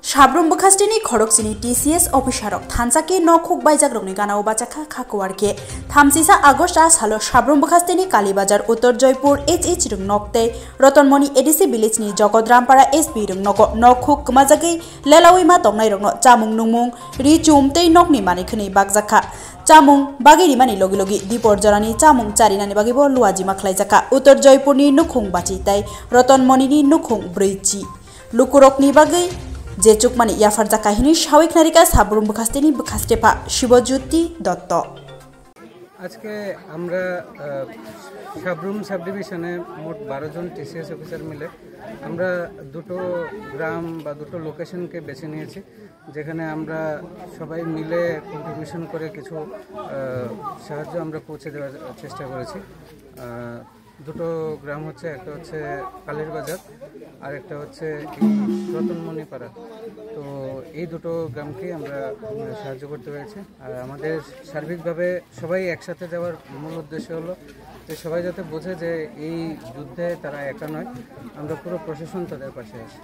Shabrum Bukastini Koroksini TCS Officerok Tansaki no Cook by Zagroni Gana Bachaka Kakuarke Tamsisa Agosta Salo Shabrum Bukastini Kalibajar Uttor Joypur HH Rung Nokte Rotonmoni EDC Village ni Jogodrampara SB Rung Noko no Cook Mazagi Lelawima Tongnai Rung Chamung Numung Richum Te Nokni Manikuni Bagzaka Chamung Bagi Mani Logi Logi Dipor Jarani Chamung Charinani Bagibo Luaji Maklaizaka Uttor Joypurni Nukung Bachitai Rotonmoni ni Nukung Brichi Lukurokni Bagi Jechuk mani yafarja kahini shawik narika Shabrum Bukastini Bukastepa Shibojyoti Dotto আজকে আমরা Sabroom sub ডিভিশনে মোট 12 জন TCS officer মিলে আমরা দুটো গ্রাম বা দুটো লোকেশনকে বেছে নিয়েছি যেখানে আমরা সবাই মিলে কন্ট্রিবিউশন করে কিছু সাহায্য আমরা পৌঁছে দেওয়ার চেষ্টা করেছি দুটো গ্রাম হচ্ছে একটা হচ্ছে কালীর বাজার আর একটা হচ্ছে রতনমণি পাড়া তো এই দুটো গ্রামকে আমরা সাহায্য করতে পেরেছি আর আমাদের সার্বিকভাবে সবাই একসাথে যাওয়ার মূল উদ্দেশ্য হলো যে সবাই যাতে বোঝে যে এই যুদ্ধে তারা একা নয় আমরা পুরো প্রশাসন তাদের পাশে আছি।